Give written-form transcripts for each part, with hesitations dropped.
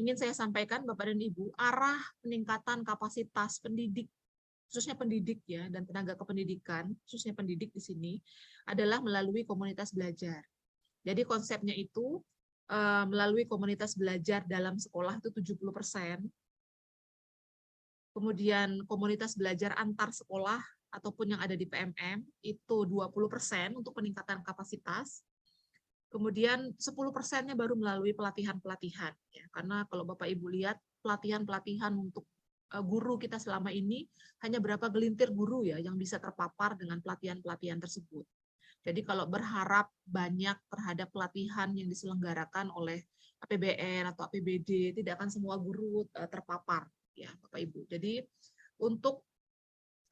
ingin saya sampaikan Bapak dan Ibu, arah peningkatan kapasitas pendidik, khususnya pendidik ya, dan tenaga kependidikan, khususnya pendidik di sini, adalah melalui komunitas belajar. Jadi konsepnya itu melalui komunitas belajar dalam sekolah itu 70%, kemudian komunitas belajar antar sekolah ataupun yang ada di PMM itu 20% untuk peningkatan kapasitas. Kemudian 10%-nya baru melalui pelatihan-pelatihan. Ya. Karena kalau Bapak Ibu lihat pelatihan-pelatihan untuk guru kita selama ini, hanya berapa gelintir guru ya yang bisa terpapar dengan pelatihan-pelatihan tersebut. Jadi kalau berharap banyak terhadap pelatihan yang diselenggarakan oleh APBN atau APBD, tidak akan semua guru terpapar, ya Bapak Ibu. Jadi untuk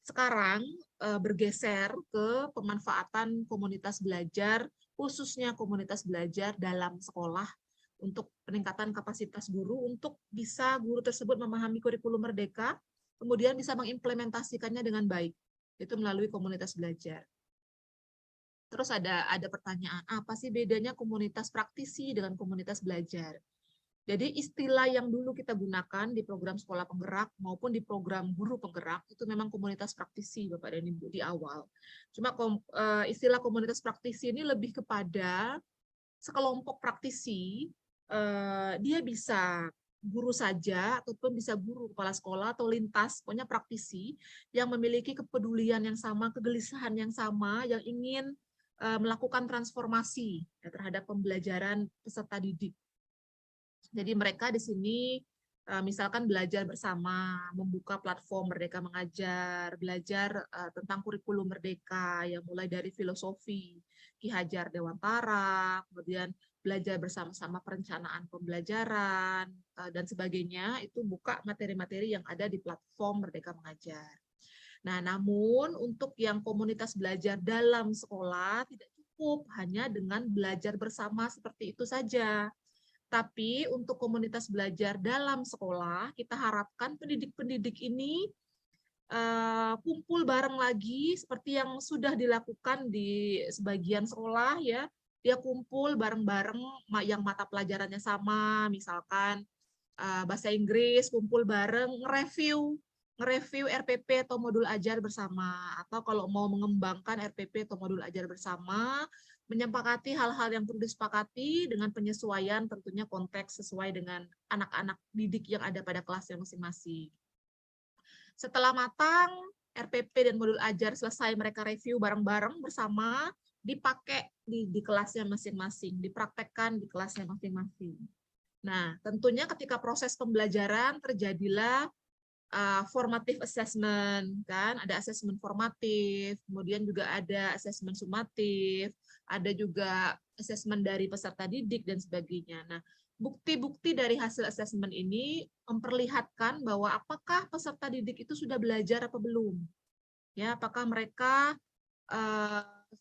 sekarang bergeser ke pemanfaatan komunitas belajar, khususnya komunitas belajar dalam sekolah untuk peningkatan kapasitas guru untuk bisa guru tersebut memahami kurikulum merdeka, kemudian bisa mengimplementasikannya dengan baik, itu melalui komunitas belajar. Terus ada pertanyaan, apa sih bedanya komunitas praktisi dengan komunitas belajar? Jadi istilah yang dulu kita gunakan di program sekolah penggerak maupun di program guru penggerak itu memang komunitas praktisi Bapak dan Ibu di awal. Cuma istilah komunitas praktisi ini lebih kepada sekelompok praktisi, dia bisa guru saja ataupun bisa guru kepala sekolah atau lintas, pokoknya praktisi yang memiliki kepedulian yang sama, kegelisahan yang sama, yang ingin melakukan transformasi ya, terhadap pembelajaran peserta didik. Jadi mereka di sini misalkan belajar bersama, membuka platform Merdeka Mengajar, belajar tentang kurikulum merdeka yang mulai dari filosofi Ki Hajar Dewantara, kemudian belajar bersama-sama perencanaan pembelajaran dan sebagainya, itu buka materi-materi yang ada di platform Merdeka Mengajar. Nah, namun untuk yang komunitas belajar dalam sekolah tidak cukup hanya dengan belajar bersama seperti itu saja. Tapi untuk komunitas belajar dalam sekolah, kita harapkan pendidik-pendidik ini kumpul bareng lagi seperti yang sudah dilakukan di sebagian sekolah ya. Dia kumpul bareng-bareng yang mata pelajarannya sama, misalkan bahasa Inggris, kumpul bareng, nge-review RPP atau modul ajar bersama. Atau kalau mau mengembangkan RPP atau modul ajar bersama, menyepakati hal-hal yang perlu disepakati dengan penyesuaian tentunya konteks sesuai dengan anak-anak didik yang ada pada kelasnya masing-masing. Setelah matang, RPP dan modul ajar selesai mereka review bareng-bareng bersama, dipakai di kelasnya masing-masing, dipraktekkan di kelasnya masing-masing. Nah, tentunya ketika proses pembelajaran terjadilah formative assessment, kan? Ada asesmen formatif, kemudian juga ada asesmen sumatif, ada juga asesmen dari peserta didik dan sebagainya. Nah, bukti-bukti dari hasil asesmen ini memperlihatkan bahwa apakah peserta didik itu sudah belajar apa belum. Ya, apakah mereka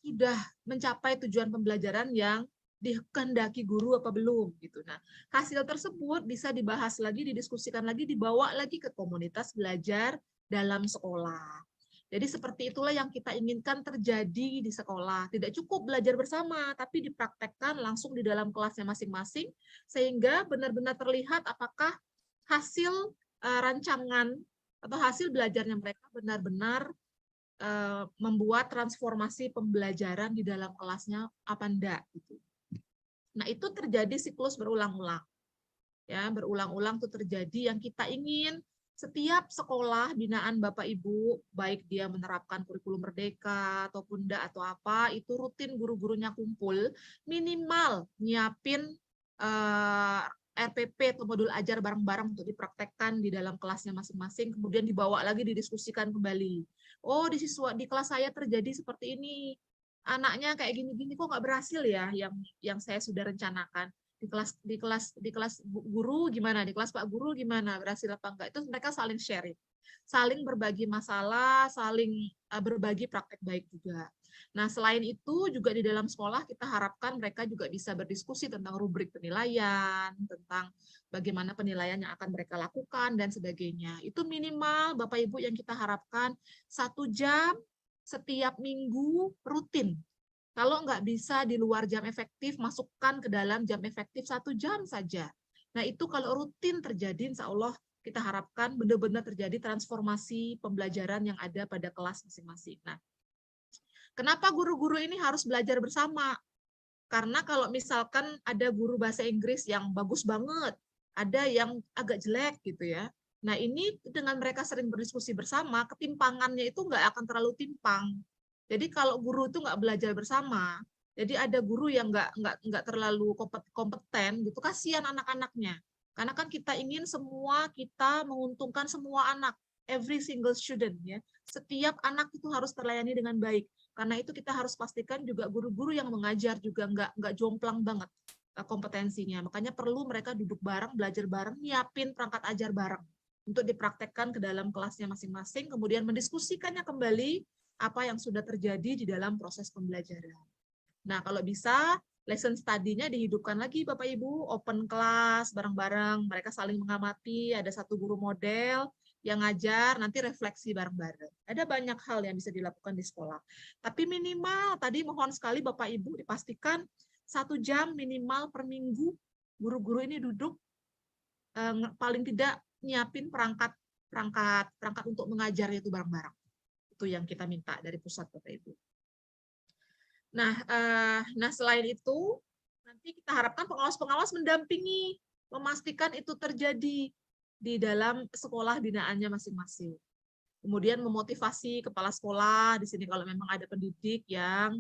sudah mencapai tujuan pembelajaran yang dikehendaki guru apa belum gitu. Nah, hasil tersebut bisa dibahas lagi, didiskusikan lagi, dibawa lagi ke komunitas belajar dalam sekolah. Jadi seperti itulah yang kita inginkan terjadi di sekolah. Tidak cukup belajar bersama, tapi dipraktekkan langsung di dalam kelasnya masing-masing sehingga benar-benar terlihat apakah hasil rancangan atau hasil belajarnya mereka benar-benar membuat transformasi pembelajaran di dalam kelasnya apa enggak gitu. Nah, itu terjadi siklus berulang-ulang. Ya, berulang-ulang itu terjadi yang kita ingin setiap sekolah binaan Bapak Ibu, baik dia menerapkan kurikulum merdeka ataupun enggak atau apa, itu rutin guru-gurunya kumpul, minimal nyiapin RPP atau modul ajar bareng-bareng untuk dipraktekkan di dalam kelasnya masing-masing, kemudian dibawa lagi didiskusikan kembali. Oh, di kelas saya terjadi seperti ini. Anaknya kayak gini-gini kok nggak berhasil ya yang saya sudah rencanakan. Di kelas guru gimana? Di kelas Pak Guru gimana? Berhasil apa enggak? Itu mereka saling sharing. Saling berbagi masalah, saling berbagi praktek baik juga. Nah, selain itu juga di dalam sekolah kita harapkan mereka juga bisa berdiskusi tentang rubrik penilaian, tentang bagaimana penilaian yang akan mereka lakukan, dan sebagainya. Itu minimal Bapak Ibu yang kita harapkan 1 jam setiap minggu rutin. Kalau nggak bisa di luar jam efektif, masukkan ke dalam jam efektif 1 jam saja. Nah, itu kalau rutin terjadi, insya Allah kita harapkan benar-benar terjadi transformasi pembelajaran yang ada pada kelas masing-masing. Nah, kenapa guru-guru ini harus belajar bersama? Karena kalau misalkan ada guru bahasa Inggris yang bagus banget, ada yang agak jelek gitu ya. Nah, ini dengan mereka sering berdiskusi bersama, ketimpangannya itu nggak akan terlalu timpang. Jadi kalau guru itu nggak belajar bersama, jadi ada guru yang nggak terlalu kompeten gitu, kasihan anak-anaknya. Karena kan kita ingin semua kita menguntungkan semua anak, every single student ya. Setiap anak itu harus terlayani dengan baik. Karena itu kita harus pastikan juga guru-guru yang mengajar juga nggak jomplang banget kompetensinya. Makanya perlu mereka duduk bareng, belajar bareng, nyiapin perangkat ajar bareng untuk dipraktekkan ke dalam kelasnya masing-masing, kemudian mendiskusikannya kembali apa yang sudah terjadi di dalam proses pembelajaran. Nah, kalau bisa lesson study-nya dihidupkan lagi Bapak Ibu, open class bareng-bareng, mereka saling mengamati, ada satu guru model yang ngajar, nanti refleksi bareng-bareng. Ada banyak hal yang bisa dilakukan di sekolah. Tapi minimal, tadi mohon sekali Bapak Ibu dipastikan 1 jam minimal per minggu guru-guru ini duduk paling tidak nyiapin perangkat untuk mengajar itu bareng-bareng. Itu yang kita minta dari pusat Bapak Ibu. Nah, selain itu nanti kita harapkan pengawas-pengawas mendampingi, memastikan itu terjadi di dalam sekolah binaannya masing-masing. Kemudian memotivasi kepala sekolah di sini kalau memang ada pendidik yang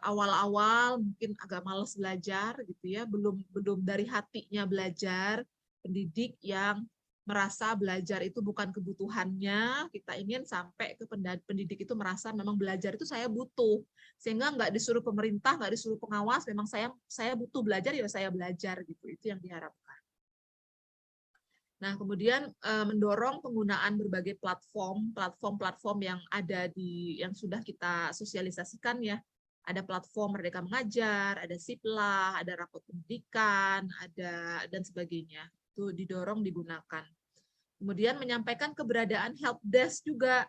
awal-awal mungkin agak malas belajar gitu ya, belum dari hatinya belajar, pendidik yang merasa belajar itu bukan kebutuhannya, kita ingin sampai ke pendidik itu merasa memang belajar itu saya butuh, sehingga nggak disuruh pemerintah, nggak disuruh pengawas, memang saya butuh belajar ya saya belajar gitu, itu yang diharapkan. Nah, kemudian mendorong penggunaan berbagai platform yang ada yang sudah kita sosialisasikan ya. Ada platform Merdeka Mengajar, ada Siplah, ada rapot pendidikan, ada dan sebagainya. Itu didorong digunakan. Kemudian menyampaikan keberadaan help desk juga